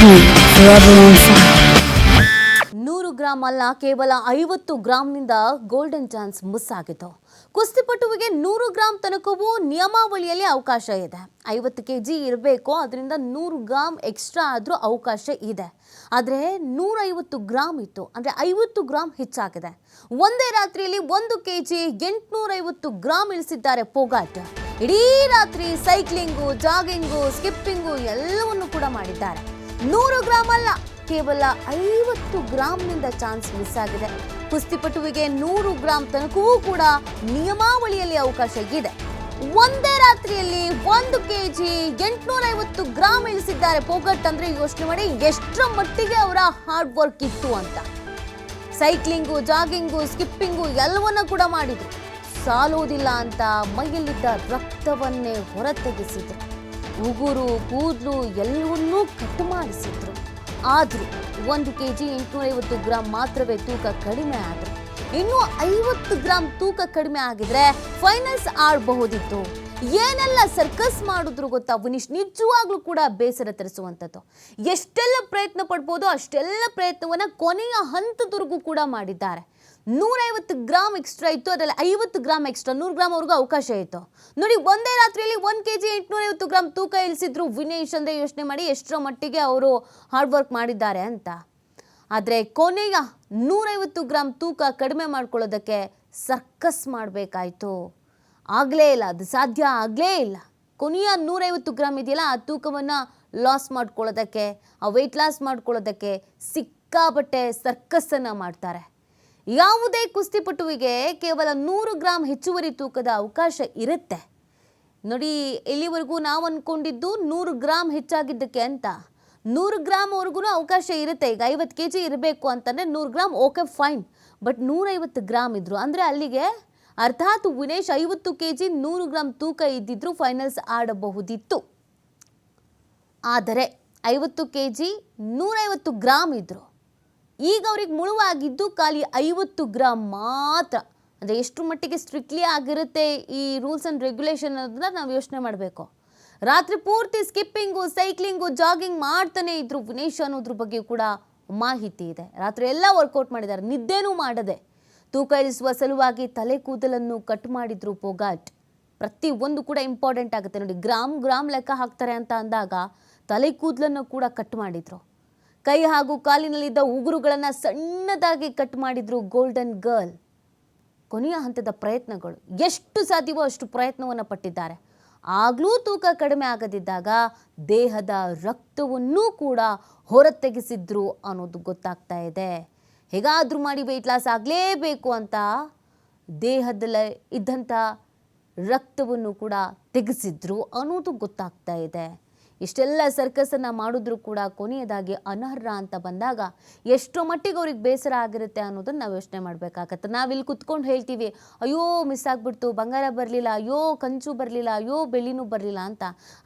TV, forever on fire. 100 gram ಅಲ್ಲ, ಕೇವಲ 50 ಗ್ರಾಂನಿಂದ golden chance miss ಆಗಿತ್ತು. ಕುಸ್ತಿಪಟುವಿಗೆ 100 ಗ್ರಾಂ ತನಕವೂ ನಿಯಮಾವಳಿಯಲ್ಲಿ ಅವಕಾಶ ಇದೆ. 50 ಕೆಜಿ ಇರಬೇಕು, ಅದರಿಂದ 100 ಗ್ರಾಂ ಎಕ್ಸ್ಟ್ರಾ ಆದರೂ ಅವಕಾಶ ಇದೆ. ಆದರೆ 150 ಗ್ರಾಂ ಇತ್ತು, ಅಂದರೆ 50 ಗ್ರಾಂ ಹೆಚ್ಚಾಗಿದೆ. ಒಂದೇ ರಾತ್ರಿಯಲ್ಲಿ 1 ಕೆಜಿ 850 ಗ್ರಾಂ ಇಳಿಸಿದ್ದಾರೆ ಪೋಗಾಟ್. ಇಡೀ ರಾತ್ರಿ ಸೈಕ್ಲಿಂಗು, ಜಾಗಿಂಗು, ಸ್ಕಿಪ್ಪಿಂಗು ಎಲ್ಲವನ್ನು ಕೂಡ ಮಾಡಿದ್ದಾರೆ. 100 ಗ್ರಾಂ ಅಲ್ಲ, ಕೇವಲ 50 ಗ್ರಾಂನಿಂದ ಚಾನ್ಸ್ ಮಿಸ್ ಆಗಿದೆ. ಕುಸ್ತಿಪಟುವಿಗೆ 100 ಗ್ರಾಂ ತನಕವೂ ಕೂಡ ನಿಯಮಾವಳಿಯಲ್ಲಿ ಅವಕಾಶ ಇದೆ. ಒಂದೇ ರಾತ್ರಿಯಲ್ಲಿ 1 ಕೆಜಿ 850 ಗ್ರಾಂ ಇಳಿಸಿದ್ದಾರೆ ಪೋಗಟ್. ಅಂದ್ರೆ ಯೋಚನೆ ಮಾಡಿ ಎಷ್ಟರ ಮಟ್ಟಿಗೆ ಅವರ ಹಾರ್ಡ್ ವರ್ಕ್ ಇತ್ತು ಅಂತ. ಸೈಕ್ಲಿಂಗು, ಜಾಗಿಂಗು, ಸ್ಕಿಪ್ಪಿಂಗು ಎಲ್ಲವನ್ನ ಕೂಡ ಮಾಡಿದ್ರು. ಸಾಲೋದಿಲ್ಲ ಅಂತ ಮೈಯಲ್ಲಿದ್ದ ರಕ್ತವನ್ನೇ ಹೊರತೆಗೆಸಿದ್ರು. ಉಗುರು, ಕೂದಲು ಎಲ್ಲವನ್ನೂ ಕಟ್ ಮಾಡಿಸಿದ್ರು. ಆದರೂ 1 ಕೆಜಿ 850 ಗ್ರಾಂ ಮಾತ್ರವೇ ತೂಕ ಕಡಿಮೆ ಆದರು. ಇನ್ನು 50 ಗ್ರಾಂ ತೂಕ ಕಡಿಮೆ ಆಗಿದ್ರೆ ಫೈನಲ್ಸ್ ಆಡಬಹುದಿತ್ತು. ಏನೆಲ್ಲ ಸರ್ಕಸ್ ಮಾಡಿದ್ರು ಗೊತ್ತಾ ವಿನೀಶ್? ನಿಜವಾಗ್ಲೂ ಕೂಡ ಬೇಸರ ತರಿಸುವಂಥದ್ದು. ಎಷ್ಟೆಲ್ಲ ಪ್ರಯತ್ನ ಪಡ್ಬೋದು ಅಷ್ಟೆಲ್ಲ ಪ್ರಯತ್ನವನ್ನ ಕೊನೆಯ ಹಂತದವರೆಗೂ ಕೂಡ ಮಾಡಿದ್ದಾರೆ. 150 ಗ್ರಾಂ ಎಕ್ಸ್ಟ್ರಾ ಇತ್ತು, ಅದರಲ್ಲಿ 50 ಗ್ರಾಂ ಎಕ್ಸ್ಟ್ರಾ, 100 ಗ್ರಾಂ ಅವ್ರಿಗೂ ಅವಕಾಶ ಇತ್ತು. ನೋಡಿ, ಒಂದೇ ರಾತ್ರಿಯಲ್ಲಿ 1 ಕೆಜಿ 850 ಗ್ರಾಂ ತೂಕ ಇಳಿಸಿದ್ರು ವಿನೇಶ್. ಅಂದ್ರೆ ಯೋಚನೆ ಮಾಡಿ ಎಷ್ಟರ ಮಟ್ಟಿಗೆ ಅವರು ಹಾರ್ಡ್ ವರ್ಕ್ ಮಾಡಿದ್ದಾರೆ ಅಂತ. ಆದರೆ ಕೊನೆಯ 150 ಗ್ರಾಂ ತೂಕ ಕಡಿಮೆ ಮಾಡ್ಕೊಳ್ಳೋದಕ್ಕೆ ಸರ್ಕಸ್ ಮಾಡಬೇಕಾಯ್ತು. ಆಗಲೇ ಇಲ್ಲ, ಅದು ಸಾಧ್ಯ ಆಗಲೇ ಇಲ್ಲ. ಕೊನೆಯ 150 ಗ್ರಾಂ ಇದೆಯಲ್ಲ, ಆ ತೂಕವನ್ನು ಲಾಸ್ ಮಾಡ್ಕೊಳ್ಳೋದಕ್ಕೆ, ಆ ವೆಯ್ಟ್ ಲಾಸ್ ಮಾಡ್ಕೊಳ್ಳೋದಕ್ಕೆ ಸಿಕ್ಕಾಪಟ್ಟೆ ಸರ್ಕಸ್ಸನ್ನು ಮಾಡ್ತಾರೆ. ಯಾವುದೇ ಕುಸ್ತಿಪಟುವಿಗೆ ಕೇವಲ 100 ಗ್ರಾಂ ಹೆಚ್ಚುವರಿ ತೂಕದ ಅವಕಾಶ ಇರುತ್ತೆ. ನೋಡಿ, ಇಲ್ಲಿವರೆಗೂ ನಾವು ಅಂದ್ಕೊಂಡಿದ್ದು 100 ಗ್ರಾಂ ಹೆಚ್ಚಾಗಿದ್ದಕ್ಕೆ ಅಂತ. 100 ಗ್ರಾಂವರೆಗೂ ಅವಕಾಶ ಇರುತ್ತೆ. ಈಗ 50 ಕೆಜಿ ಇರಬೇಕು ಅಂತಂದರೆ 100 gram okay fine, but 150 gram ಇದ್ರು ಅಂದರೆ ಅಲ್ಲಿಗೆ ಅರ್ಥಾತ್ ವಿನೇಶ್ 50 ಕೆಜಿ 100 ಗ್ರಾಂ ತೂಕ ಇದ್ದಿದ್ರು ಫೈನಲ್ಸ್ ಆಡಬಹುದಿತ್ತು. ಆದರೆ 50 ಕೆಜಿ 150 ಗ್ರಾಂ ಇದ್ರು. ಈಗ ಅವ್ರಿಗೆ ಮುಳುವಾಗಿದ್ದು ಖಾಲಿ 50 ಗ್ರಾಂ ಮಾತ್ರ. ಅಂದರೆ ಎಷ್ಟು ಮಟ್ಟಿಗೆ ಸ್ಟ್ರಿಕ್ಟ್ಲಿ ಆಗಿರುತ್ತೆ ಈ ರೂಲ್ಸ್ ಆ್ಯಂಡ್ ರೆಗ್ಯುಲೇಷನ್ ಅನ್ನೋದನ್ನ ನಾವು ಯೋಚನೆ ಮಾಡಬೇಕು. ರಾತ್ರಿ ಪೂರ್ತಿ ಸ್ಕಿಪ್ಪಿಂಗು, ಸೈಕ್ಲಿಂಗು, ಜಾಗಿಂಗ್ ಮಾಡ್ತಾನೆ ಇದ್ರು ವಿನೇಶ್ ಅನ್ನೋದ್ರ ಬಗ್ಗೆ ಕೂಡ ಮಾಹಿತಿ ಇದೆ. ರಾತ್ರಿ ಎಲ್ಲ ವರ್ಕೌಟ್ ಮಾಡಿದ್ದಾರೆ, ನಿದ್ದೆನೂ ಮಾಡದೆ. ತೂಕ ಇಳಿಸುವ ಸಲುವಾಗಿ ತಲೆ ಕೂದಲನ್ನು ಕಟ್ ಮಾಡಿದ್ರು ಪೋಗಾಟ್. ಪ್ರತಿಯೊಂದು ಕೂಡ ಇಂಪಾರ್ಟೆಂಟ್ ಆಗುತ್ತೆ ನೋಡಿ. ಗ್ರಾಮ್ ಲೆಕ್ಕ ಹಾಕ್ತಾರೆ ಅಂತ ಅಂದಾಗ ತಲೆ ಕೂದಲನ್ನು ಕೂಡ ಕಟ್ ಮಾಡಿದ್ರು. ಕೈ ಹಾಗೂ ಕಾಲಿನಲ್ಲಿದ್ದ ಉಗುರುಗಳನ್ನು ಸಣ್ಣದಾಗಿ ಕಟ್ ಮಾಡಿದ್ರು ಗೋಲ್ಡನ್ ಗರ್ಲ್. ಕೊನೆಯ ಹಂತದ ಪ್ರಯತ್ನಗಳು ಎಷ್ಟು ಸಾಧ್ಯವೋ ಅಷ್ಟು ಪ್ರಯತ್ನವನ್ನು ಪಟ್ಟಿದ್ದಾರೆ. ಆಗಲೂ ತೂಕ ಕಡಿಮೆ ಆಗದಿದ್ದಾಗ ದೇಹದ ರಕ್ತವನ್ನೂ ಕೂಡ ಹೊರತೆಗೆಸಿದ್ರು ಅನ್ನೋದು ಗೊತ್ತಾಗ್ತಾ ಇದೆ. ಹೇಗಾದರೂ ಮಾಡಿ ವೆಯ್ಟ್ ಲಾಸ್ ಆಗಲೇಬೇಕು ಅಂತ ದೇಹದಲ್ಲಿ ಇದ್ದಂಥ ರಕ್ತವನ್ನು ಕೂಡ ತೆಗೆಸಿದ್ರು ಅನ್ನೋದು ಗೊತ್ತಾಗ್ತಾ ಇದೆ. ಇಷ್ಟೆಲ್ಲ ಸರ್ಕಸನ್ನು ಮಾಡಿದ್ರು ಕೂಡ ಕೊನೆಯದಾಗಿ ಅನರ್ಹ ಅಂತ ಬಂದಾಗ ಎಷ್ಟೋ ಮಟ್ಟಿಗೆ ಅವ್ರಿಗೆ ಬೇಸರ ಆಗಿರುತ್ತೆ ಅನ್ನೋದನ್ನು ನಾವು ಯೋಚನೆ ಮಾಡಬೇಕಾಗತ್ತೆ. ನಾವಿಲ್ಲಿ ಕುತ್ಕೊಂಡು ಹೇಳ್ತೀವಿ, ಅಯ್ಯೋ ಮಿಸ್ ಆಗಿಬಿಡ್ತು, ಬಂಗಾರ ಬರಲಿಲ್ಲ, ಅಯ್ಯೋ ಕಂಚು ಬರಲಿಲ್ಲ, ಅಯ್ಯೋ ಬೆಳ್ಳಿನೂ ಬರಲಿಲ್ಲ ಅಂತ.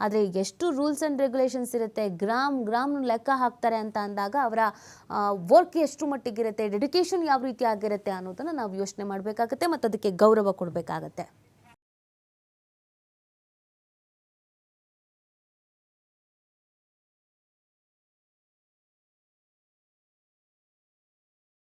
ಆದರೆ ಎಷ್ಟು ರೂಲ್ಸ್ ಆ್ಯಂಡ್ ರೆಗ್ಯುಲೇಷನ್ಸ್ ಇರುತ್ತೆ, ಗ್ರಾಮ್ ಲೆಕ್ಕ ಹಾಕ್ತಾರೆ ಅಂತ ಅಂದಾಗ ಅವರ ವರ್ಕ್ ಎಷ್ಟು ಮಟ್ಟಿಗಿರುತ್ತೆ, ಡೆಡಿಕೇಶನ್ ಯಾವ ರೀತಿ ಆಗಿರುತ್ತೆ ಅನ್ನೋದನ್ನು ನಾವು ಯೋಚನೆ ಮಾಡಬೇಕಾಗತ್ತೆ ಮತ್ತು ಅದಕ್ಕೆ ಗೌರವ ಕೊಡಬೇಕಾಗತ್ತೆ.